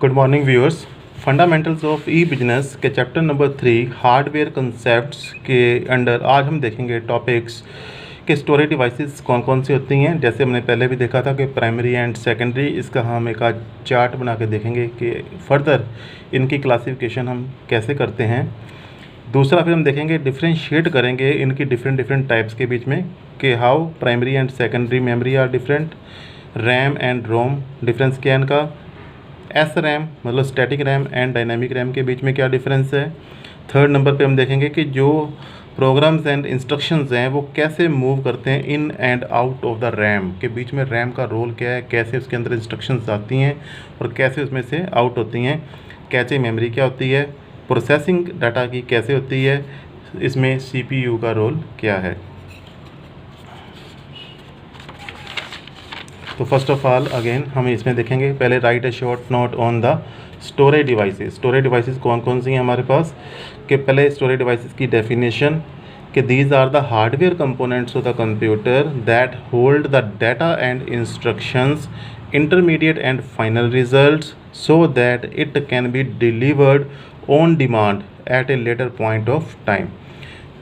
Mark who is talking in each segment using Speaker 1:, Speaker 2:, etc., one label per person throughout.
Speaker 1: Good morning viewers. Fundamentals of E business के chapter number 3 hardware concepts के under आज हम देखेंगे टॉपिक्स कि स्टोरेज डिवाइसेस कौन कौन सी होती हैं। जैसे हमने पहले भी देखा था कि प्राइमरी एंड सेकेंडरी, इसका हम एक आज चार्ट बना के देखेंगे कि फर्दर इनकी क्लासिफिकेशन हम कैसे करते हैं। दूसरा फिर हम देखेंगे, डिफ्रेंशिएट करेंगे इनकी डिफरेंट टाइप्स के बीच में कि how primary and secondary memory are different. RAM and ROM difference क्या है इनका। एस रैम मतलब static RAM and dynamic RAM के बीच में क्या डिफरेंस है। थर्ड नंबर पे हम देखेंगे कि जो प्रोग्राम्स एंड इंस्ट्रक्शंस हैं वो कैसे मूव करते हैं इन and out of the RAM के बीच में, रैम का रोल क्या है, कैसे उसके अंदर इंस्ट्रक्शंस आती हैं और कैसे उसमें से आउट होती हैं। कैचे मेमोरी क्या होती है, प्रोसेसिंग डाटा की कैसे होती है, इसमें CPU का रोल क्या है। तो फर्स्ट ऑफ ऑल अगेन हम इसमें देखेंगे, पहले write a short note on the storage devices. Storage devices कौन कौन सी हैं हमारे पास, कि पहले स्टोरेज डिवाइसेस की डेफिनेशन कि these are the hardware components of the computer that hold the data and instructions, intermediate and final results so that it can be delivered on demand at a later point of time.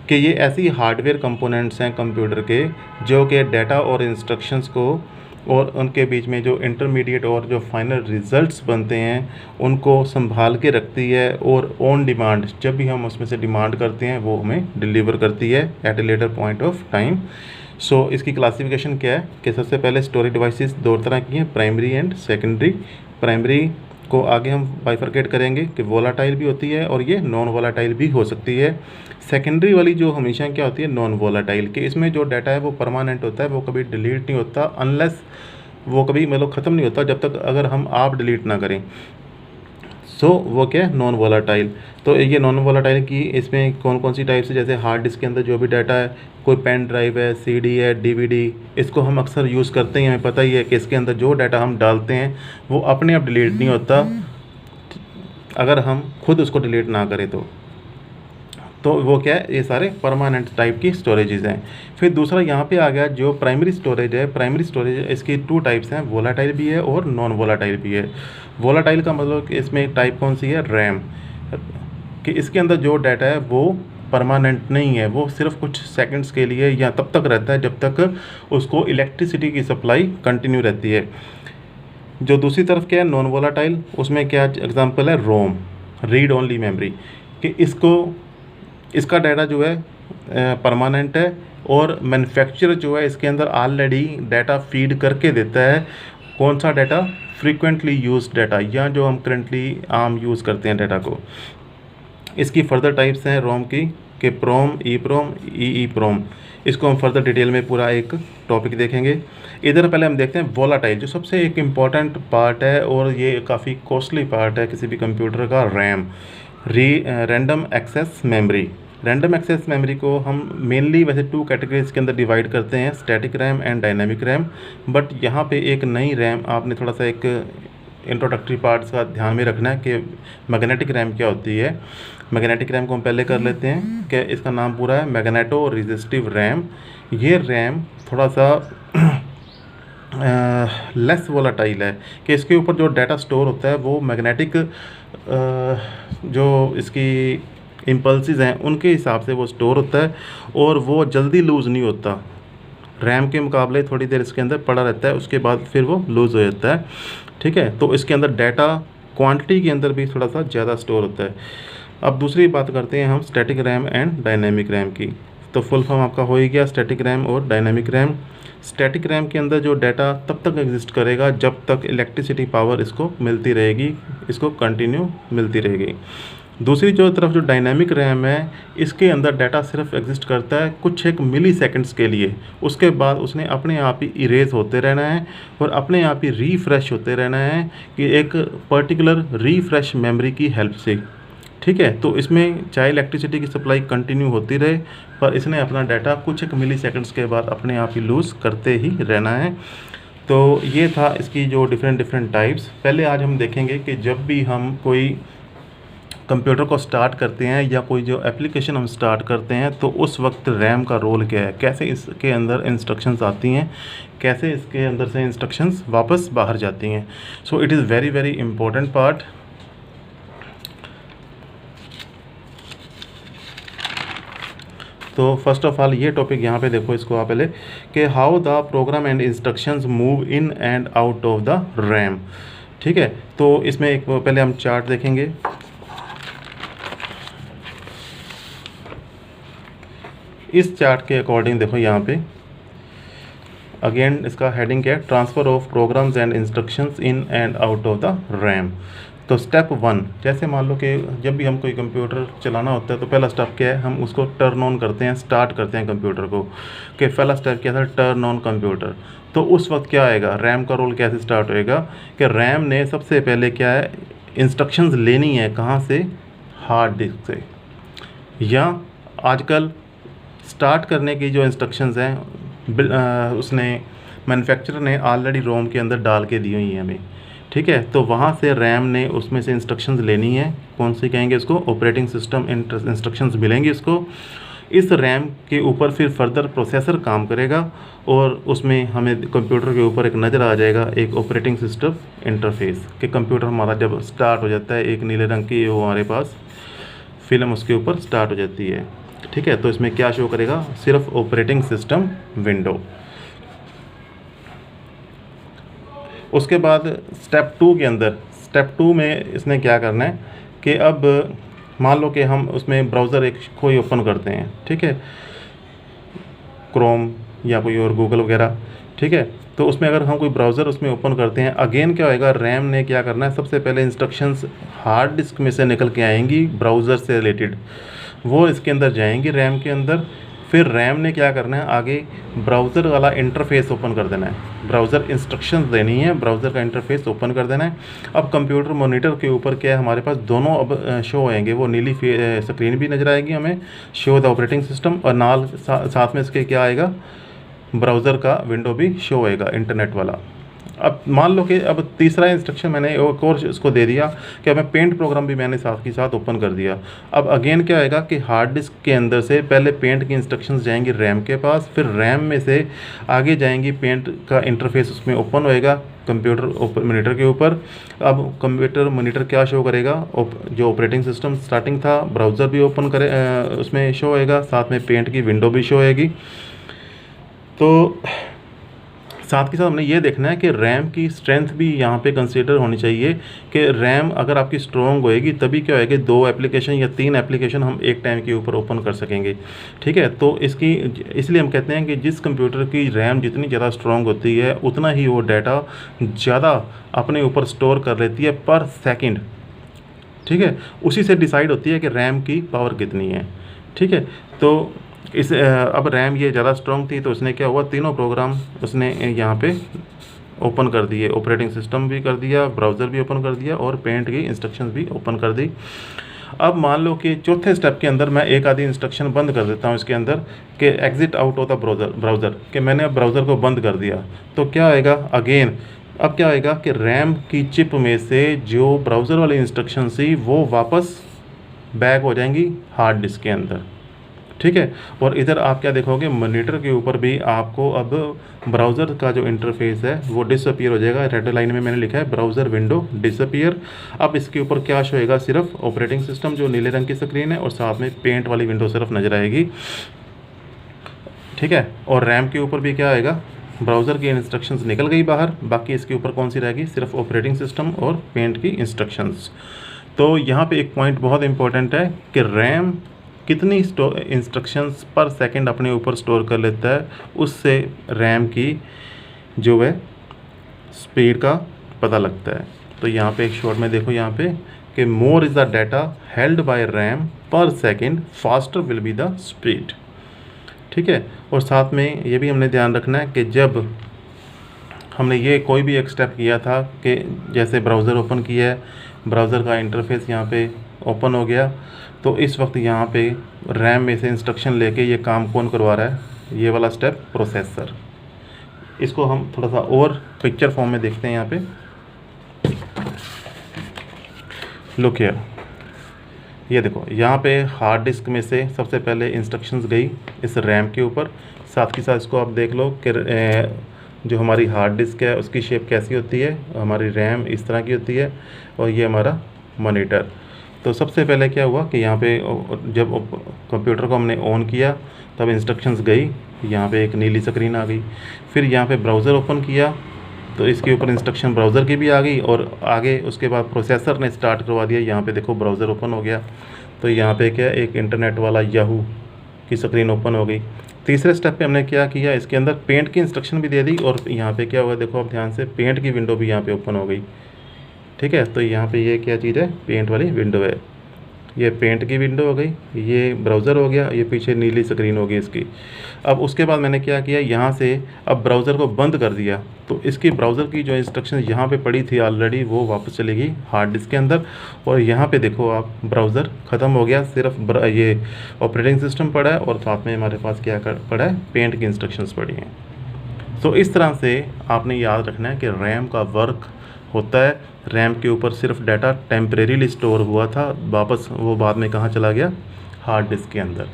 Speaker 1: कि ये ऐसी hardware components हैं computer के जो कि data और instructions को और उनके बीच में जो इंटरमीडिएट और जो फाइनल रिज़ल्ट्स बनते हैं उनको संभाल के रखती है और ऑन डिमांड जब भी हम उसमें से डिमांड करते हैं वो हमें डिलीवर करती है at a later point of time. So इसकी क्लासिफिकेशन क्या है कि सबसे पहले स्टोरेज डिवाइसेस दो तरह की हैं, प्राइमरी एंड सेकेंडरी। प्राइमरी को आगे हम बाइफरकेट करेंगे कि वोलाटाइल भी होती है और ये नॉन वोलाटाइल भी हो सकती है। सेकेंडरी वाली जो हमेशा क्या होती है, नॉन वोलाटाइल, कि इसमें जो डाटा है वो परमानेंट होता है, वो कभी डिलीट नहीं होता अनलेस वो कभी मतलब ख़त्म नहीं होता जब तक अगर हम आप डिलीट ना करें। सो वो क्या है, नॉन वोलाटाइल। तो ये नॉन वोलाटाइल की इसमें कौन कौन सी टाइप्स है, जैसे हार्ड डिस्क के अंदर जो भी डाटा है, कोई पेन ड्राइव है, CD है, DVD, इसको हम अक्सर यूज़ करते हैं। हमें पता ही है कि इसके अंदर जो डाटा हम डालते हैं वो अपने आप डिलीट नहीं होता अगर हम खुद उसको डिलीट ना करें तो वो क्या है, ये सारे परमानेंट टाइप की स्टोरेजेस हैं। फिर दूसरा यहाँ पे आ गया जो प्राइमरी स्टोरेज है। प्राइमरी स्टोरेज इसकी 2 टाइप्स हैं, वोलाटाइल भी है और नॉन वोलाटाइल भी है। वोलाटाइल का मतलब कि इसमें टाइप कौन सी है, रैम, कि इसके अंदर जो डाटा है वो परमानेंट नहीं है, वो सिर्फ कुछ सेकंड्स के लिए या तब तक रहता है जब तक उसको इलेक्ट्रिसिटी की सप्लाई कंटिन्यू रहती है। जो दूसरी तरफ क्या है, नॉन वोलाटाइल, उसमें क्या एग्जांपल है, रोम, रीड ओनली मेमोरी, कि इसका डाटा जो है परमानेंट है और मैन्युफैक्चरर जो है इसके अंदर ऑलरेडी डाटा फीड करके देता है। कौन सा डाटा, फ्रीक्वेंटली यूज्ड डाटा, या जो हम करंटली आम यूज़ करते हैं डाटा को। इसकी फर्दर टाइप्स हैं रोम की, कि प्रोम, ई प्रोम, ई प्रोम। इसको हम फर्दर डिटेल में पूरा एक टॉपिक देखेंगे। इधर पहले हम देखते हैं वोलाटाइल, जो सबसे एक इम्पॉर्टेंट पार्ट है और ये काफ़ी कॉस्टली पार्ट है किसी भी कंप्यूटर का, RAM, random access memory. Random access memory को हम मेनली वैसे 2 कैटेगरीज के अंदर डिवाइड करते हैं, static RAM and dynamic RAM. But यहाँ पे एक नई रैम आपने थोड़ा सा एक इंट्रोडक्टरी पार्ट्स का ध्यान में रखना है कि मैग्नेटिक रैम क्या होती है। मैग्नेटिक रैम को हम पहले कर लेते हैं कि इसका नाम पूरा है मैग्नेटो रेजिस्टिव रैम। ये रैम थोड़ा सा लेस वोलाटाइल है, कि इसके ऊपर जो डाटा स्टोर होता है वो मैग्नेटिक जो इसकी इम्पल्सिस हैं उनके हिसाब से वो स्टोर होता है और वो जल्दी लूज़ नहीं होता। रैम के मुकाबले थोड़ी देर इसके अंदर पड़ा रहता है, उसके बाद फिर वो लूज़ हो जाता है। ठीक है, तो इसके अंदर डाटा क्वांटिटी के अंदर भी थोड़ा सा ज़्यादा स्टोर होता है। अब दूसरी बात करते हैं हम static RAM and dynamic RAM की। तो फुल फॉर्म आपका हो ही गया, स्टैटिक रैम और डायनामिक रैम। स्टैटिक रैम के अंदर जो डाटा तब तक एग्जिस्ट करेगा जब तक इलेक्ट्रिसिटी पावर इसको मिलती रहेगी, इसको कंटिन्यू मिलती रहेगी। दूसरी जो तरफ जो डायनामिक रैम है, इसके अंदर डाटा सिर्फ एग्जिस्ट करता है कुछ एक मिली सेकेंड्स के लिए, उसके बाद उसने अपने आप ही इरेज होते रहना है और अपने आप ही रीफ्रेश होते रहना है कि एक पर्टिकुलर रीफ्रेश मेमोरी की हेल्प से। ठीक है, तो इसमें चाहे इलेक्ट्रिसिटी की सप्लाई कंटिन्यू होती रहे पर इसने अपना डाटा कुछ एक मिली सेकेंड्स के बाद अपने आप ही लूज़ करते ही रहना है। तो ये था इसकी जो डिफरेंट टाइप्स। पहले आज हम देखेंगे कि जब भी हम कोई कंप्यूटर को स्टार्ट करते हैं या कोई जो एप्लीकेशन हम स्टार्ट करते हैं तो उस वक्त रैम का रोल क्या है, कैसे इसके अंदर इंस्ट्रक्शंस आती हैं, कैसे इसके अंदर से इंस्ट्रक्शंस वापस बाहर जाती हैं। So it is very very important part. तो फर्स्ट ऑफ ऑल ये टॉपिक यहाँ पे देखो इसको आप पहले कि how the program and instructions move in and out of the RAM. ठीक है, तो इसमें एक पहले हम चार्ट देखेंगे। इस चार्ट के अकॉर्डिंग देखो यहाँ पे अगेन इसका हेडिंग क्या है, transfer of programs and instructions in and out of the RAM. तो स्टेप 1, जैसे मान लो कि जब भी हम कोई कंप्यूटर चलाना होता है तो पहला स्टेप क्या है, हम उसको टर्न ऑन करते हैं, स्टार्ट करते हैं कंप्यूटर को। कि पहला स्टेप क्या था, टर्न ऑन कंप्यूटर। तो उस वक्त क्या आएगा, रैम का रोल कैसे स्टार्ट होएगा कि रैम ने सबसे पहले क्या है, इंस्ट्रक्शंस लेनी है, कहाँ से, हार्ड डिस्क से। या आजकल स्टार्ट करने की जो इंस्ट्रक्शंस हैं उसने मैन्युफैक्चरर ने ऑलरेडी रोम के अंदर डाल के दी हुई हैं हमें। ठीक है, तो वहाँ से रैम ने उसमें से इंस्ट्रक्शंस लेनी है, कौन सी कहेंगे इसको, ऑपरेटिंग सिस्टम इंस्ट्रक्शंस मिलेंगी इसको। इस रैम के ऊपर फिर फर्दर प्रोसेसर काम करेगा और उसमें हमें कंप्यूटर के ऊपर एक नज़र आ जाएगा एक ऑपरेटिंग सिस्टम इंटरफेस कि कंप्यूटर हमारा जब स्टार्ट हो जाता है, एक नीले रंग की वो हमारे पास फिल्म उसके ऊपर स्टार्ट हो जाती है। ठीक है, तो इसमें क्या शो करेगा, सिर्फ ऑपरेटिंग सिस्टम विंडो। उसके बाद स्टेप 2 के अंदर, स्टेप 2 में इसने क्या करना है कि अब मान लो कि हम उसमें ब्राउज़र एक कोई ओपन करते हैं, ठीक है, क्रोम या कोई और गूगल वगैरह। ठीक है, तो उसमें अगर हम कोई ब्राउज़र उसमें ओपन करते हैं, अगेन क्या होएगा, रैम ने क्या करना है, सबसे पहले इंस्ट्रक्शंस हार्ड डिस्क में से निकल के आएंगी ब्राउज़र से रिलेटेड, वो इसके अंदर जाएंगी रैम के अंदर। फिर रैम ने क्या करना है, आगे ब्राउज़र वाला इंटरफेस ओपन कर देना है, ब्राउज़र इंस्ट्रक्शंस देनी है, ब्राउज़र का इंटरफेस ओपन कर देना है। अब कंप्यूटर मॉनिटर के ऊपर क्या है, हमारे पास दोनों अब शो होएंगे, वो नीली स्क्रीन भी नज़र आएगी हमें, शो द ऑपरेटिंग सिस्टम, और नाल साथ में इसके क्या आएगा, ब्राउज़र का विंडो भी शो होएगा, इंटरनेट वाला। अब मान लो कि अब तीसरा इंस्ट्रक्शन मैंने एक और इसको दे दिया कि मैं पेंट प्रोग्राम भी मैंने साथ के साथ ओपन कर दिया। अब अगेन क्या आएगा कि हार्ड डिस्क के अंदर से पहले पेंट की इंस्ट्रक्शंस जाएंगी रैम के पास, फिर रैम में से आगे जाएंगी, पेंट का इंटरफेस उसमें ओपन होएगा कंप्यूटर मॉनिटर के ऊपर। अब कंप्यूटर मॉनिटर क्या शो करेगा, जो ऑपरेटिंग सिस्टम स्टार्टिंग था, ब्राउज़र भी ओपन करे उसमें शो होएगा, साथ में पेंट की विंडो भी शो होएगी। तो साथ के साथ हमने ये देखना है कि रैम की स्ट्रेंथ भी यहाँ पे कंसीडर होनी चाहिए कि रैम अगर आपकी स्ट्रॉन्ग होएगी तभी क्या होएगी, 2 एप्लीकेशन या 3 एप्लीकेशन हम एक टाइम के ऊपर ओपन कर सकेंगे। ठीक है, तो इसकी इसलिए हम कहते हैं कि जिस कंप्यूटर की रैम जितनी ज़्यादा स्ट्रॉन्ग होती है उतना ही वो डाटा ज़्यादा अपने ऊपर स्टोर कर लेती है पर सेकेंड। ठीक है, उसी से डिसाइड होती है कि रैम की पावर कितनी है। ठीक है, तो इस अब रैम ये ज़्यादा स्ट्रॉन्ग थी तो उसने क्या हुआ, तीनों प्रोग्राम उसने यहाँ पे ओपन कर दिए, ऑपरेटिंग सिस्टम भी कर दिया, ब्राउज़र भी ओपन कर दिया और पेंट की इंस्ट्रक्शंस भी ओपन कर दी। अब मान लो कि चौथे स्टेप के अंदर मैं एक आधी इंस्ट्रक्शन बंद कर देता हूँ इसके अंदर कि exit out of the browser कि मैंने अब ब्राउज़र को बंद कर दिया, तो क्या आएगा, अगेन अब क्या आएगा कि रैम की चिप में से जो ब्राउज़र वाली इंस्ट्रक्शन थी वो वापस बैक हो जाएंगी हार्ड डिस्क के अंदर। ठीक है, और इधर आप क्या देखोगे, मॉनिटर के ऊपर भी आपको अब ब्राउज़र का जो इंटरफेस है वो डिसअपीयर हो जाएगा। रेड लाइन में मैंने लिखा है ब्राउज़र विंडो डिसअपीयर। अब इसके ऊपर क्या शो होएगा, सिर्फ ऑपरेटिंग सिस्टम जो नीले रंग की स्क्रीन है और साथ में पेंट वाली विंडो सिर्फ नज़र आएगी। ठीक है, और रैम के ऊपर भी क्या आएगा, ब्राउज़र की इंस्ट्रक्शंस निकल गई बाहर, बाकी इसके ऊपर कौन सी रहेगी, सिर्फ ऑपरेटिंग सिस्टम और पेंट की इंस्ट्रक्शंस। तो यहाँ पे एक पॉइंट बहुत इंपॉर्टेंट है कि रैम कितनी इंस्ट्रक्शंस पर सेकंड अपने ऊपर स्टोर कर लेता है, उससे रैम की जो है स्पीड का पता लगता है। तो यहाँ पे एक शॉर्ट में देखो यहाँ पे कि more is the data held by RAM per second, faster will be the speed. ठीक है, और साथ में ये भी हमने ध्यान रखना है कि जब हमने ये कोई भी एक स्टेप किया था कि जैसे ब्राउज़र ओपन किया है, ब्राउज़र का इंटरफेस यहाँ पे ओपन हो गया, तो इस वक्त यहाँ पे रैम में से इंस्ट्रक्शन लेके ये काम कौन करवा रहा है, ये वाला स्टेप प्रोसेसर। इसको हम थोड़ा सा और पिक्चर फॉर्म में देखते हैं। यहाँ पे लुक हियर, ये देखो यहाँ पे हार्ड डिस्क में से सबसे पहले इंस्ट्रक्शंस गई इस रैम के ऊपर। साथ ही साथ इसको आप देख लो कि जो हमारी हार्ड डिस्क है उसकी शेप कैसी होती है, हमारी रैम इस तरह की होती है, और ये हमारा मॉनिटर। तो सबसे पहले क्या हुआ कि यहाँ पे जब कंप्यूटर को हमने ऑन किया तब इंस्ट्रक्शंस गई, यहाँ पे एक नीली स्क्रीन आ गई। फिर यहाँ पे ब्राउज़र ओपन किया तो इसके ऊपर इंस्ट्रक्शन ब्राउज़र की भी आ गई, और आगे उसके बाद प्रोसेसर ने स्टार्ट करवा दिया। यहाँ पे देखो ब्राउज़र ओपन हो गया, तो यहाँ पे क्या एक इंटरनेट वाला याहू की स्क्रीन ओपन हो गई। तीसरे स्टेप पे हमने क्या किया, इसके अंदर पेंट की इंस्ट्रक्शन भी दे दी, और यहाँ पे क्या हुआ देखो आप ध्यान से, पेंट की विंडो भी यहाँ पे ओपन हो गई। ठीक है, तो यहाँ पे ये क्या चीज़ है, पेंट वाली विंडो है। ये पेंट की विंडो हो गई, ये ब्राउज़र हो गया, ये पीछे नीली स्क्रीन होगी इसकी। अब उसके बाद मैंने क्या किया, यहाँ से अब ब्राउज़र को बंद कर दिया, तो इसकी ब्राउज़र की जो इंस्ट्रक्शन यहाँ पे पड़ी थी ऑलरेडी वो वापस चली गई हार्ड डिस्क के अंदर। और यहाँ पे देखो आप ब्राउज़र ख़त्म हो गया, सिर्फ ये ऑपरेटिंग सिस्टम पड़ा है, और साथ में हमारे पास क्या पड़ा है, पेंट की इंस्ट्रक्शंस पड़ी हैं। तो इस तरह से आपने याद रखना है कि रैम का वर्क होता है। रैम के ऊपर सिर्फ डाटा टेम्परेरीली स्टोर हुआ था, वापस वो बाद में कहाँ चला गया, हार्ड डिस्क के अंदर।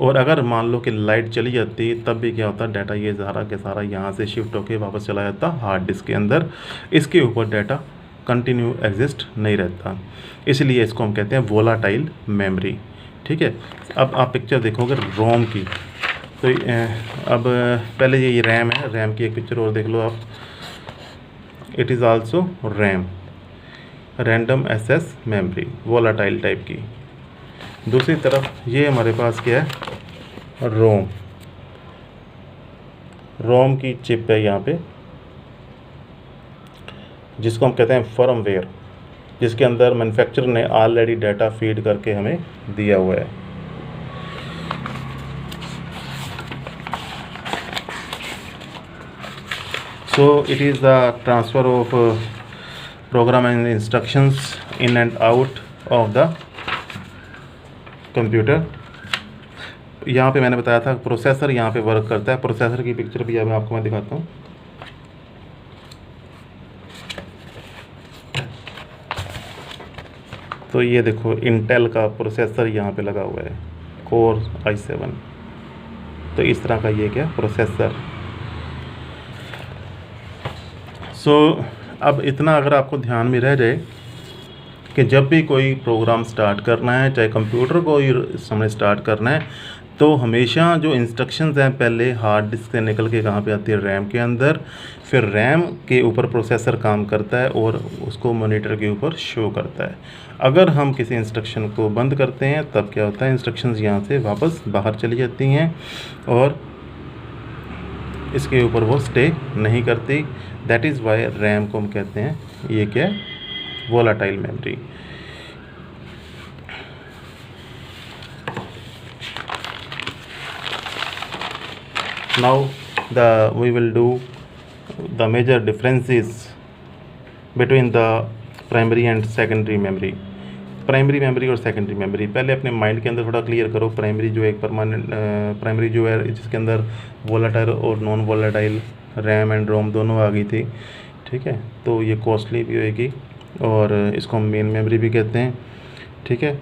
Speaker 1: और अगर मान लो कि लाइट चली जाती तब भी क्या होता, डाटा ये सारा के सारा यहाँ से शिफ्ट होके वापस चला जाता हार्ड डिस्क के अंदर। इसके ऊपर डाटा कंटिन्यू एग्जिस्ट नहीं रहता, इसलिए इसको हम कहते हैं वोलाटाइल मेमोरी। ठीक है, अब आप पिक्चर देखोगे रोम की, तो अब पहले ये रैम है, रैम की एक पिक्चर और देख लो आप। It is also RAM, random access memory, volatile type की। दूसरी तरफ ये हमारे पास क्या है, रोम। रोम की चिप है यहाँ पे, जिसको हम कहते हैं फर्मवेयर, जिसके अंदर मैन्युफैक्चरर ने ऑलरेडी डाटा फीड करके हमें दिया हुआ है। So it is the transfer of program and instructions in and out of the computer। यहाँ पे मैंने बताया था प्रोसेसर यहाँ पे वर्क करता है। प्रोसेसर की पिक्चर भी अब आपको मैं दिखाता हूँ। तो ये देखो इंटेल का प्रोसेसर यहाँ पे लगा हुआ है, कोर i7। तो इस तरह का ये क्या प्रोसेसर। अब इतना अगर आपको ध्यान में रह जाए कि जब भी कोई प्रोग्राम स्टार्ट करना है, चाहे कंप्यूटर को ही समय स्टार्ट करना है, तो हमेशा जो इंस्ट्रक्शंस हैं पहले हार्ड डिस्क से निकल के कहाँ पे आती है, रैम के अंदर। फिर रैम के ऊपर प्रोसेसर काम करता है और उसको मॉनिटर के ऊपर शो करता है। अगर हम किसी इंस्ट्रक्शन को बंद करते हैं तब क्या होता है, इंस्ट्रक्शंस यहाँ से वापस बाहर चली जाती हैं और इसके ऊपर वो स्टे नहीं करती। दैट इज़ वाई रैम को हम कहते हैं ये क्या, volatile memory. Now we will do the major differences between the primary and secondary memory. Primary memory और सेकेंडरी मेमोरी पहले अपने माइंड के अंदर थोड़ा क्लियर करो। प्राइमरी जो एक परमानेंट प्राइमरी जो है जिसके अंदर वोलाटाइल और नॉन वोलाटाइल रैम एंड रोम दोनों आ गई थी। ठीक है, तो ये कॉस्टली भी होएगी और इसको हम मेन मेमोरी भी कहते हैं। ठीक है,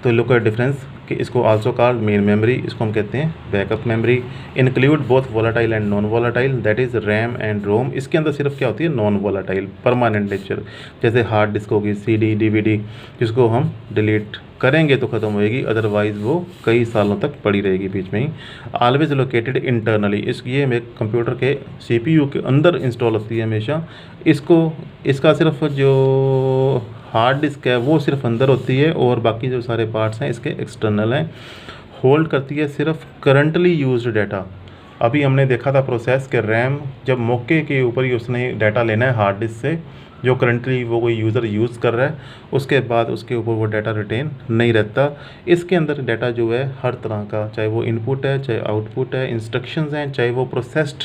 Speaker 1: तो लुक एट डिफरेंस कि इसको आल्सो कॉल्ड मेन मेमोरी, इसको हम कहते हैं backup memory. Include both volatile and non volatile, that is RAM and ROM. इसके अंदर सिर्फ क्या होती है, नॉन वोलाटाइल परमानेंट नेचर, जैसे हार्ड डिस्क होगी, सीडी, डीवीडी, जिसको हम डिलीट करेंगे तो ख़त्म होएगी, अदरवाइज़ वो कई सालों तक पड़ी रहेगी बीच में ही। ऑलवेज लोकेटेड इंटरनली, ये मेरे कंप्यूटर के CPU के अंदर इंस्टॉल होती है हमेशा। इसका सिर्फ जो हार्ड डिस्क है वो सिर्फ अंदर होती है और बाकी जो सारे पार्ट्स हैं इसके एक्सटर्नल हैं। होल्ड करती है सिर्फ करंटली यूज्ड डाटा। अभी हमने देखा था प्रोसेस के रैम जब मौके के ऊपर ही उसने डाटा लेना है हार्ड डिस्क से, जो करंटली वो कोई यूज़र यूज़ कर रहा है, उसके बाद उसके ऊपर वो डाटा रिटेन नहीं रहता। इसके अंदर डाटा जो है हर तरह का, चाहे वो इनपुट है, चाहे आउटपुट है, इंस्ट्रक्शंस हैं, चाहे वो प्रोसेस्ड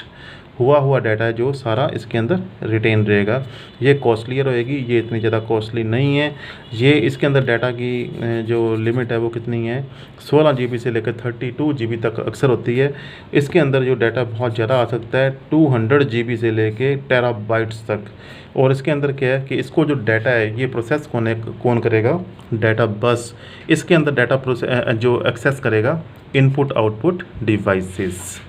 Speaker 1: हुआ डाटा है जो सारा इसके अंदर रिटेन रहेगा। ये कॉस्टलियर होएगी, ये इतनी ज़्यादा कॉस्टली नहीं है। ये इसके अंदर डाटा की जो लिमिट है वो कितनी है, 16 GB से लेकर 32 GB तक अक्सर होती है। इसके अंदर जो डाटा बहुत ज़्यादा आ सकता है 200 GB से लेके टेराबाइट्स तक। और इसके अंदर क्या है कि इसको जो डाटा है ये प्रोसेस कौन करेगा, डाटा बस। इसके अंदर डाटा जो एक्सेस करेगा इनपुट आउटपुट डिवाइसेस।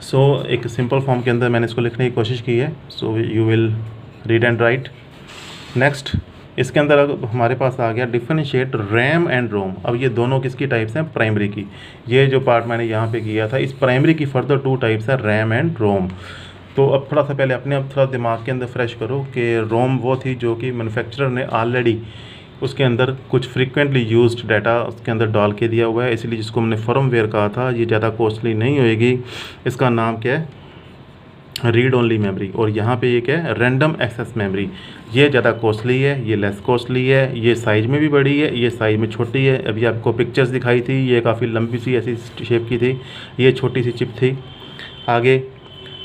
Speaker 1: सो एक सिंपल फॉर्म के अंदर मैंने इसको लिखने की कोशिश की है। So you will read and right. Next इसके अंदर अब हमारे पास आ गया डिफरेंशिएट रैम एंड रोम। अब ये दोनों किसकी टाइप्स हैं, प्राइमरी की। ये जो पार्ट मैंने यहाँ पे किया था, इस प्राइमरी की फर्दर 2 टाइप्स है, रैम एंड रोम। तो अब थोड़ा सा पहले अपने अब थोड़ा दिमाग के अंदर फ्रेश करो कि रोम वो थी जो कि मैन्युफैक्चरर ने ऑलरेडी उसके अंदर कुछ फ्रीक्वेंटली यूज्ड डाटा उसके अंदर डाल के दिया हुआ है, इसलिए जिसको हमने फर्मवेयर कहा था, ये ज़्यादा कॉस्टली नहीं होएगी। इसका नाम क्या है, रीड ओनली मेमोरी। और यहाँ पे ये क्या है, रैंडम एक्सेस मेमोरी। ये ज़्यादा कॉस्टली है, ये लेस कॉस्टली है, ये साइज़ में भी बड़ी है, ये साइज़ में छोटी है। अभी आपको पिक्चर्स दिखाई थी, ये काफ़ी लंबी सी ऐसी शेप की थी, ये छोटी सी चिप थी। आगे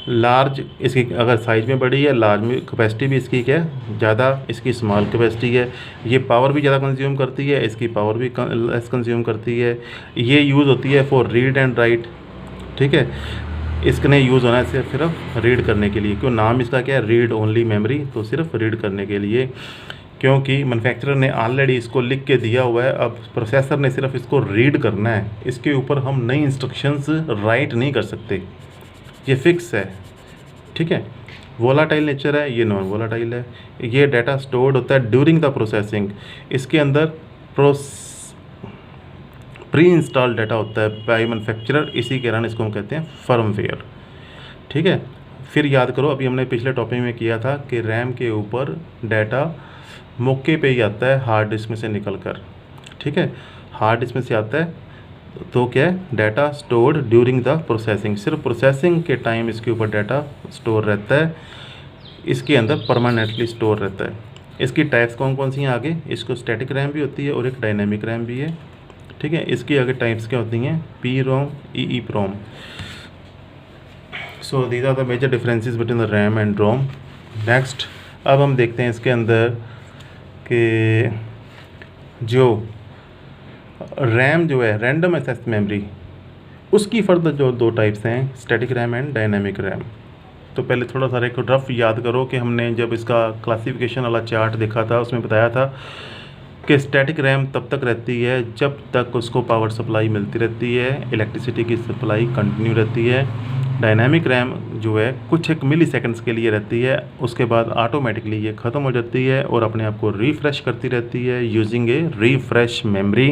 Speaker 1: लार्ज, इसकी अगर साइज़ में बड़ी है, लार्ज में कैपेसिटी भी इसकी क्या है ज़्यादा, इसकी स्मॉल कैपेसिटी है। ये पावर भी ज़्यादा कंज्यूम करती है, इसकी पावर भी लेस कंज्यूम करती है। ये यूज़ होती है फॉर रीड एंड राइट, ठीक है। इसने यूज़ होना है सिर्फ रीड करने के लिए, क्यों नाम इसका क्या है, रीड ओनली मेमोरी, तो सिर्फ रीड करने के लिए, क्योंकि मैन्युफैक्चरर ने ऑलरेडी इसको लिख के दिया हुआ है। अब प्रोसेसर ने सिर्फ इसको रीड करना है, इसके ऊपर हम नई इंस्ट्रक्शंस राइट नहीं कर सकते, ये फिक्स है, ठीक है। वोलाटाइल नेचर है, ये नॉन वोलाटाइल है। ये डाटा स्टोर्ड होता है ड्यूरिंग द प्रोसेसिंग, इसके अंदर प्री इंस्टॉल डाटा होता है बाय मैन्युफैक्चरर, इसी के कारण इसको हम कहते हैं फर्मवेयर, ठीक है। फिर याद करो, अभी हमने पिछले टॉपिक में किया था कि रैम के ऊपर डाटा मौके पे ही आता है हार्ड डिस्क में से निकल कर, ठीक है। हार्ड डिस्क में से आता है तो क्या है, data stored during the processing, सिर्फ प्रोसेसिंग के टाइम इसके ऊपर डाटा स्टोर रहता है, इसके अंदर परमानेंटली स्टोर रहता है। इसकी टाइप्स कौन कौन सी हैं आगे, इसको स्टैटिक रैम भी होती है और एक डायनेमिक रैम भी है, ठीक है। इसकी आगे टाइप्स क्या होती हैं, PROM, EPROM. So these are the major differences between the RAM and ROM. Next अब हम देखते हैं इसके अंदर कि जो रैम जो है रैंडम एक्सेस मेमोरी, उसकी फर्दर जो 2 टाइप्स हैं, static RAM and dynamic RAM. तो पहले थोड़ा सा एक रफ याद करो कि हमने जब इसका क्लासिफिकेशन वाला चार्ट देखा था, उसमें बताया था कि स्टैटिक रैम तब तक रहती है जब तक उसको पावर सप्लाई मिलती रहती है, इलेक्ट्रिसिटी की सप्लाई कंटिन्यू रहती है। डायनामिक रैम जो है कुछ एक मिली सेकेंड्स के लिए रहती है, उसके बाद ऑटोमेटिकली ये ख़त्म हो जाती है और अपने आप को रिफ़्रेश करती रहती है यूजिंग ए रिफ़्रेश मेमोरी।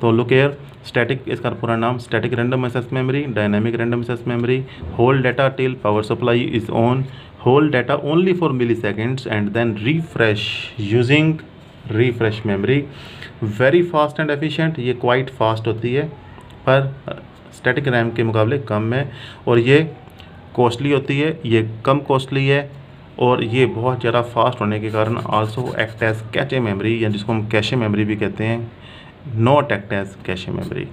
Speaker 1: तो लुक एयर, स्टैटिक, इसका पूरा नाम static random access memory, dynamic random access memory. Hold data till power supply is on, hold data only for milliseconds and then refresh using refresh memory. Very fast and efficient, ये quite fast होती है पर static RAM के मुकाबले कम है, और ये costly होती है, ये कम कॉस्टली है, और ये बहुत ज़्यादा फास्ट होने के कारण also act as cache memory, या जिसको हम कैशे मेमोरी भी कहते हैं, not act as cache memory.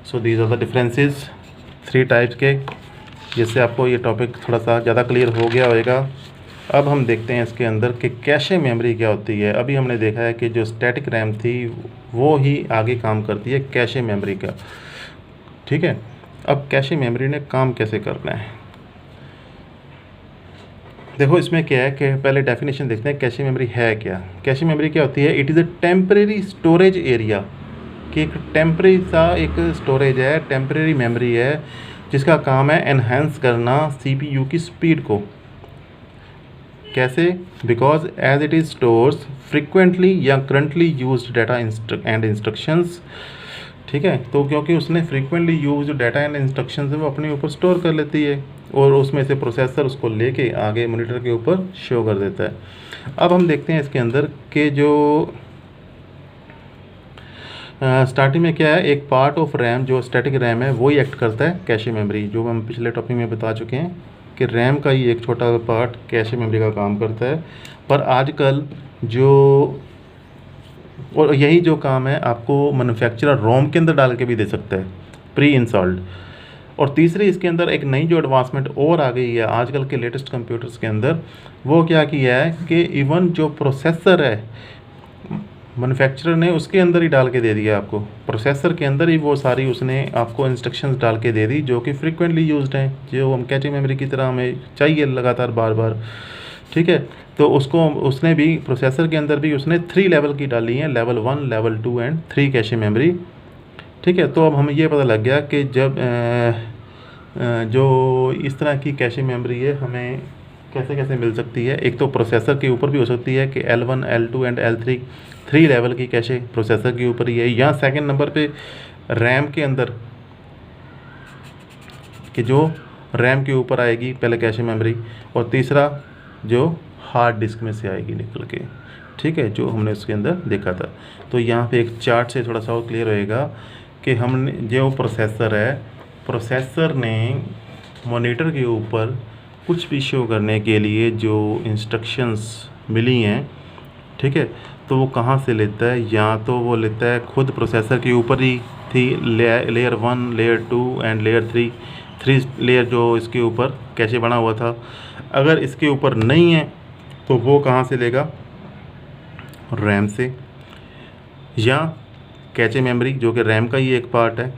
Speaker 1: So these are the differences 3 types के, जिससे आपको ये टॉपिक थोड़ा सा ज़्यादा क्लियर हो गया होगा। अब हम देखते हैं इसके अंदर कि कैशे मेमोरी क्या होती है। अभी हमने देखा है कि जो स्टैटिक रैम थी वो ही आगे काम करती है कैशे मेमोरी का, ठीक है। अब कैशे मेमोरी ने काम कैसे करना है, देखो इसमें क्या है कि पहले डेफिनेशन देखते हैं कैशे मेमोरी है क्या। कैशे मेमोरी क्या होती है, it is a temporary storage area, कि एक टेम्परेरी सा एक स्टोरेज है, टेम्परेरी मेमोरी है, जिसका काम है एनहेंस करना CPU की स्पीड को। कैसे, because as it is stores frequently या currently used data and instructions, ठीक है। तो क्योंकि उसने frequently use data and instructions वो अपने ऊपर स्टोर कर लेती है, और उसमें से प्रोसेसर उसको लेके आगे मॉनिटर के ऊपर शो कर देता है। अब हम देखते हैं इसके अंदर कि जो स्टार्टिंग में क्या है, एक पार्ट ऑफ रैम जो स्टैटिक रैम है वो ही एक्ट करता है कैशे मेमोरी, जो हम पिछले टॉपिक में बता चुके हैं कि रैम का ही एक छोटा पार्ट कैशे मेमोरी का काम करता है। पर आजकल जो, और यही जो काम है आपको मैन्युफैक्चरर रोम के अंदर डाल के भी दे सकता है प्री इंस्टॉल्ड। और तीसरी इसके अंदर एक नई जो एडवांसमेंट और आ गई है आजकल के लेटेस्ट कंप्यूटर्स के अंदर, वो क्या किया है कि इवन जो प्रोसेसर है मैन्युफैक्चरर ने उसके अंदर ही डाल के दे दिया आपको, प्रोसेसर के अंदर ही वो सारी उसने आपको इंस्ट्रक्शंस डाल के दे दी जो कि फ्रीक्वेंटली यूज्ड हैं, जो हम कैचे मेमोरी की तरह हमें चाहिए लगातार बार बार। ठीक है, तो उसको उसने भी प्रोसेसर के अंदर भी उसने 3 लेवल की डाली हैं, level 1, level 2 and 3 cache memory. ठीक है, तो अब हमें ये पता लग गया कि जब जो इस तरह की कैशे मेमोरी है हमें कैसे कैसे मिल सकती है। एक तो प्रोसेसर के ऊपर भी हो सकती है कि L1, L2 and L3 3 level की कैशे प्रोसेसर के ऊपर ही है, या सेकंड नंबर पे रैम के अंदर कि जो रैम के ऊपर आएगी पहले कैशे मेमोरी, और तीसरा जो हार्ड डिस्क में से आएगी निकल के। ठीक है, जो हमने उसके अंदर देखा था। तो यहाँ पे एक चार्ट से थोड़ा सा और क्लियर होएगा कि हमने जो प्रोसेसर है, प्रोसेसर ने मॉनिटर के ऊपर कुछ भी शो करने के लिए जो इंस्ट्रक्शंस मिली हैं, ठीक है, तो वो कहाँ से लेता है, या तो वो लेता है खुद प्रोसेसर के ऊपर ही थी layer 1, layer 2 and layer 3 layer जो इसके ऊपर कैसे बना हुआ था। अगर इसके ऊपर नहीं है तो वो कहाँ से लेगा, रैम से, या कैचे मेमोरी जो कि रैम का ही एक पार्ट है।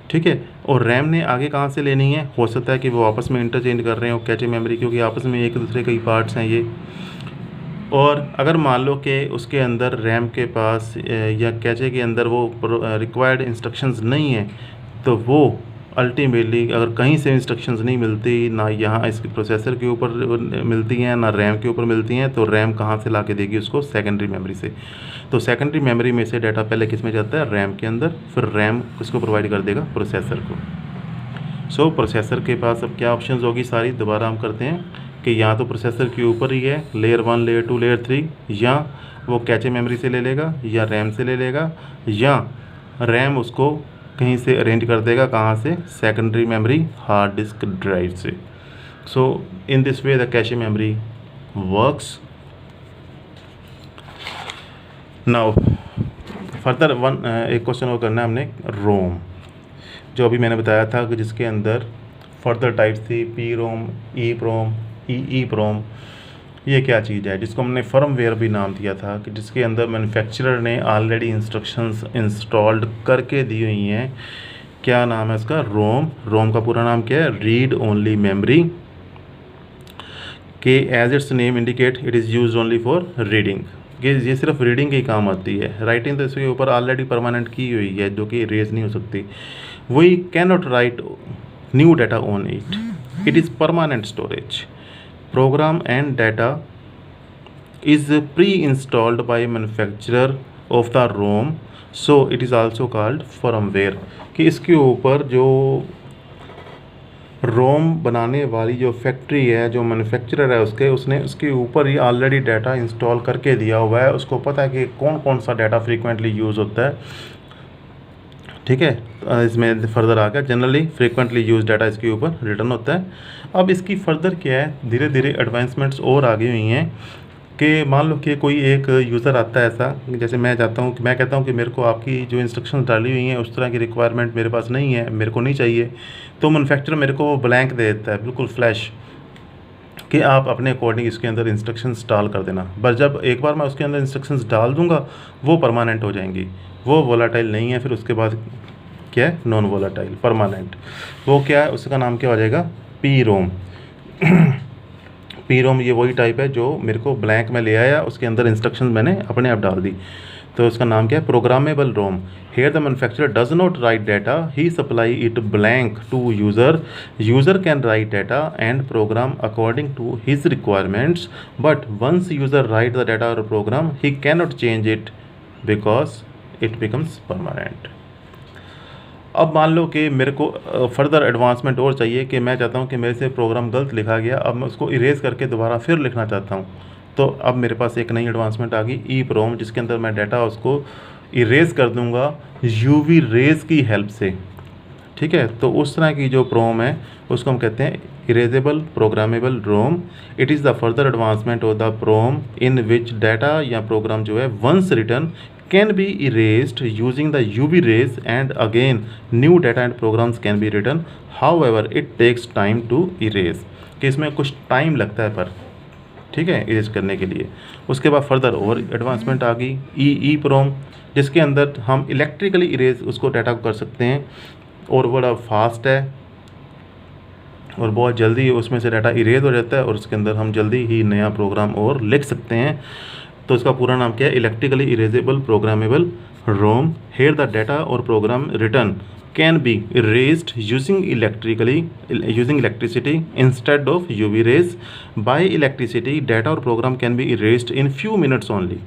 Speaker 1: ठीक है, और रैम ने आगे कहाँ से लेनी है, हो सकता है कि वो आपस में इंटरचेंज कर रहे हो कैचे मेमोरी, क्योंकि आपस में एक दूसरे के ही पार्ट्स हैं ये। और अगर मान लो कि उसके अंदर रैम के पास या कैचे के अंदर वो रिक्वायर्ड इंस्ट्रक्शंस नहीं है, तो वो अल्टीमेटली अगर कहीं से इंस्ट्रक्शंस नहीं मिलती, ना यहाँ इसके प्रोसेसर के ऊपर मिलती हैं ना रैम के ऊपर मिलती हैं, तो रैम कहाँ से ला के देगी उसको, सेकेंडरी मेमोरी से। तो सेकेंडरी मेमोरी में से डाटा पहले किस में जाता है, रैम के अंदर, फिर रैम किसको प्रोवाइड कर देगा, प्रोसेसर को। सो प्रोसेसर के पास अब क्या ऑप्शंस होगी सारी, दोबारा हम करते हैं कि या तो प्रोसेसर के ऊपर ही है लेयर 1, लेयर 2, लेयर 3, या वो कैचे मेमोरी से ले लेगा, या रैम से ले लेगा, या रैम उसको कहीं से अरेंज कर देगा, कहाँ से, secondary memory hard disk drive से। So in this way the cache memory works. Now further एक क्वेश्चन और करना है हमने, रोम, जो अभी मैंने बताया था कि जिसके अंदर फर्दर टाइप्स थी, पी रोम, ई प्रोम, ई प्रोम। ये क्या चीज़ है, जिसको हमने फर्मवेयर भी नाम दिया था, कि जिसके अंदर मैन्युफैक्चरर ने ऑलरेडी इंस्ट्रक्शंस इंस्टॉल्ड करके दी हुई हैं। क्या नाम है इसका, रोम। रोम का पूरा नाम क्या है, रीड ओनली मेमोरी, के as its name indicate it is use only for reading, कि ये सिर्फ रीडिंग के काम आती है। राइटिंग तो इसके ऊपर ऑलरेडी परमानेंट की हुई है, जो कि इरेज नहीं हो सकती। We can not write new data on it is permanent storage. Program and data is pre-installed by manufacturer of the ROM, so it is also called firmware। कि इसके ऊपर जो रोम बनाने वाली जो फैक्ट्री है, जो मैन्युफैक्चरर है उसने उसके ऊपर ही ऑलरेडी डाटा इंस्टॉल करके दिया हुआ है। उसको पता है कि कौन कौन सा डाटा फ्रीक्वेंटली यूज़ होता है। ठीक है, इसमें फर्दर आ गया, जनरली फ्रीक्वेंटली यूज डाटा इसके ऊपर रिटर्न होता है। अब इसकी फर्दर क्या है, धीरे धीरे एडवांसमेंट्स और आ गई हुई हैं कि मान लो कि कोई एक यूज़र आता है ऐसा, जैसे मैं चाहता हूँ कि मैं कहता हूँ कि मेरे को आपकी जो इंस्ट्रक्शंस डाली हुई हैं उस तरह की रिक्वायरमेंट मेरे पास नहीं है, मेरे को नहीं चाहिए, तो मैन्युफैक्चरर मेरे को ब्लैंक दे देता है, बिल्कुल फ्लैश, कि आप अपने अकॉर्डिंग इसके अंदर इंस्ट्रक्शंस डाल कर देना। बस जब एक बार मैं उसके अंदर इंस्ट्रक्शंस डाल दूंगा वो परमानेंट हो जाएंगी, वो वोलाटाइल नहीं है। फिर उसके बाद क्या है, नॉन वोलाटाइल, परमानेंट। वो क्या है, उसका नाम क्या हो जाएगा, पी रोम। पी रोम ये वही टाइप है जो मेरे को ब्लैंक में ले आया, उसके अंदर इंस्ट्रक्शंस मैंने अपने आप डाल दी, तो उसका नाम क्या है, programmable ROM. Here the manufacturer does not write data, he supply it blank to user. User can write data and program according to his requirements, but once user write the data और program he can not change it because it becomes permanent. अब मान लो कि मेरे को further advancement और चाहिए, कि मैं चाहता हूँ कि मेरे से प्रोग्राम गलत लिखा गया, अब मैं उसको इरेज करके दोबारा फिर लिखना चाहता हूँ, तो अब मेरे पास एक नई एडवांसमेंट आ गई, ई प्रोम, जिसके अंदर मैं डाटा उसको इरेज कर दूंगा यूवी रेज की हेल्प से। ठीक है, तो उस तरह की जो प्रोम है उसको हम कहते हैं erasable programmable ROM. It is the further advancement of the PROM in which data या प्रोग्राम जो है once written can be erased using the UV rays, and again new data and programs can be written, however it takes time to erase, कि इसमें कुछ time लगता है पर, ठीक है, इरेज करने के लिए। उसके बाद फर्दर और एडवांसमेंट आ गई ई प्रोम, जिसके अंदर हम इलेक्ट्रिकली इरेज उसको डाटा को कर सकते हैं और बड़ा फास्ट है और बहुत जल्दी उसमें से डाटा इरेज हो जाता है और उसके अंदर हम जल्दी ही नया प्रोग्राम और लिख सकते हैं। तो इसका पूरा नाम क्या है? Electrically erasable programmable ROM. Here the data और program written can be erased using electricity instead of UV rays. By electricity data और program can be erased in few minutes only,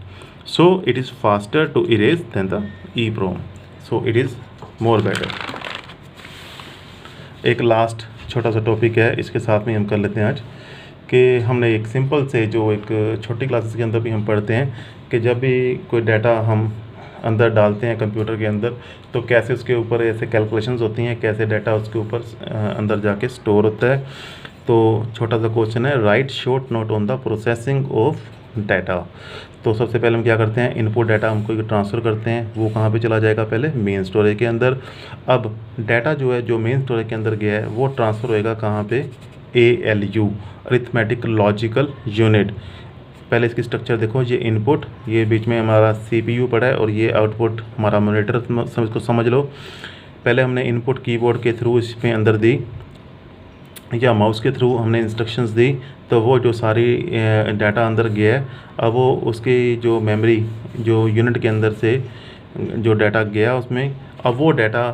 Speaker 1: so it is faster to erase than the EEPROM, so it is more better. एक last छोटा सा topic है, इसके साथ में हम कर लेते हैं आज, कि हमने एक सिंपल से जो एक छोटी क्लासेस के अंदर भी हम पढ़ते हैं कि जब भी कोई डाटा हम अंदर डालते हैं कंप्यूटर के अंदर तो कैसे उसके ऊपर ऐसे कैलकुलेशंस होती हैं, कैसे डाटा उसके ऊपर अंदर जाके स्टोर होता है। तो छोटा सा क्वेश्चन है, right short note on the processing of data. तो सबसे पहले हम क्या करते हैं, इनपुट डाटा हमको ट्रांसफ़र करते हैं, वो कहाँ पे चला जाएगा? पहले मेन स्टोरेज के अंदर। अब डाटा जो है जो मेन स्टोरेज के अंदर गया है वो ट्रांसफ़र होएगा कहाँ पे? ALU, arithmetic logical unit. पहले इसकी स्ट्रक्चर देखो, ये इनपुट, ये बीच में हमारा CPU पड़ा है और ये आउटपुट हमारा मॉनिटर, इसको समझ लो। पहले हमने इनपुट कीबोर्ड के थ्रू इसमें अंदर दी या माउस के थ्रू हमने इंस्ट्रक्शंस दी, तो वो जो सारी डाटा अंदर गया है, अब वो उसकी जो मेमोरी जो यूनिट के अंदर से जो डाटा गया उसमें, अब वो डाटा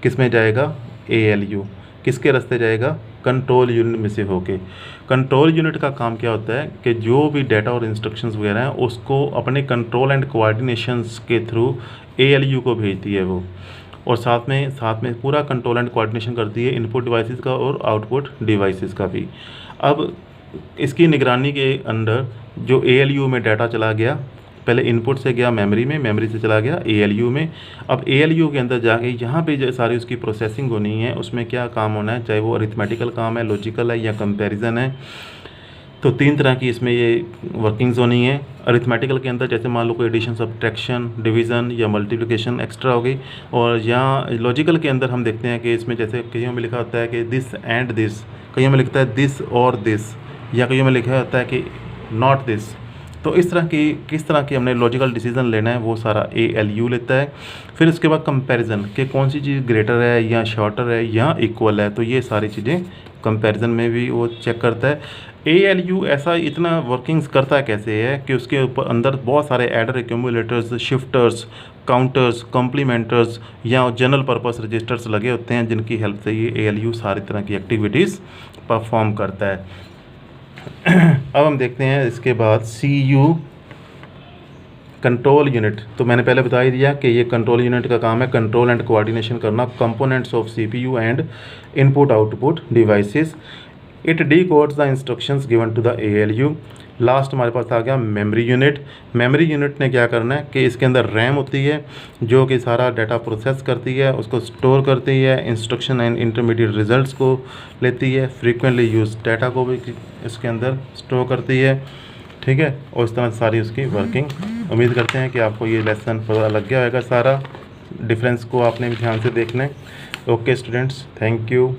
Speaker 1: किस में जाएगा? ALU। किसके रास्ते जाएगा? कंट्रोल यूनिट में से होके। कंट्रोल यूनिट का काम क्या होता है कि जो भी डाटा और इंस्ट्रक्शंस वगैरह हैं उसको अपने कंट्रोल एंड कोऑर्डिनेशंस के थ्रू ALU को भेजती है वो, और साथ में पूरा कंट्रोल एंड कोऑर्डिनेशन करती है इनपुट डिवाइसेस का और आउटपुट डिवाइसेस का भी। अब इसकी निगरानी के अंदर जो ALU में डाटा चला गया, पहले इनपुट से गया मेमोरी में, मेमोरी से चला गया ALU में। अब ALU के अंदर जाके यहाँ पे जो सारी उसकी प्रोसेसिंग होनी है, उसमें क्या काम होना है, चाहे वो अरिथमेटिकल काम है, लॉजिकल है या कंपैरिजन है। तो 3 तरह की इसमें ये वर्किंग्स होनी है। अरिथमेटिकल के अंदर जैसे मान लो कोई एडिशन, सब्ट्रैक्शन, डिवीज़न या मल्टीप्लिकेशन एक्स्ट्रा हो गई, और यहाँ लॉजिकल के अंदर हम देखते हैं कि इसमें जैसे कईयों में लिखा होता है कि दिस एंड दिस, कईयों में लिखता है दिस और दिस, या कईयों में लिखा होता है कि नॉट दिस। तो इस तरह की किस तरह की हमने लॉजिकल डिसीजन लेना है वो सारा ALU लेता है। फिर उसके बाद कंपैरिजन कि कौन सी चीज़ ग्रेटर है या शॉर्टर है या इक्वल है, तो ये सारी चीज़ें कंपैरिजन में भी वो चेक करता है। ALU ऐसा इतना वर्किंग्स करता है कैसे है कि उसके ऊपर अंदर बहुत सारे एडर, एक्यूमुलेटर्स, शिफ्टर्स, काउंटर्स, कॉम्प्लीमेंटर्स या जनरल पर्पस रजिस्टर्स लगे होते हैं, जिनकी हेल्प से ये ALU सारी तरह की एक्टिविटीज़ परफॉर्म करता है। अब हम देखते हैं इसके बाद CU कंट्रोल यूनिट। तो मैंने पहले बता ही दिया कि ये कंट्रोल यूनिट का काम है कंट्रोल एंड कोऑर्डिनेशन करना components of CPU and input output devices. It decodes the instructions given to the ALU। Last हमारे पास आ गया मेमोरी यूनिट। मेमोरी यूनिट ने क्या करना है कि इसके अंदर रैम होती है जो कि सारा डाटा प्रोसेस करती है, उसको स्टोर करती है, इंस्ट्रक्शन एंड इंटरमीडिएट रिजल्ट्स को लेती है, फ्रीक्वेंटली यूज डाटा को भी इसके अंदर स्टोर करती है, ठीक है। और इस तरह सारी उसकी वर्किंग। उम्मीद करते हैं कि आपको ये लेसन पता लग गया होगा, सारा डिफरेंस को आपने भी ध्यान से देखना है। Okay students, thank you.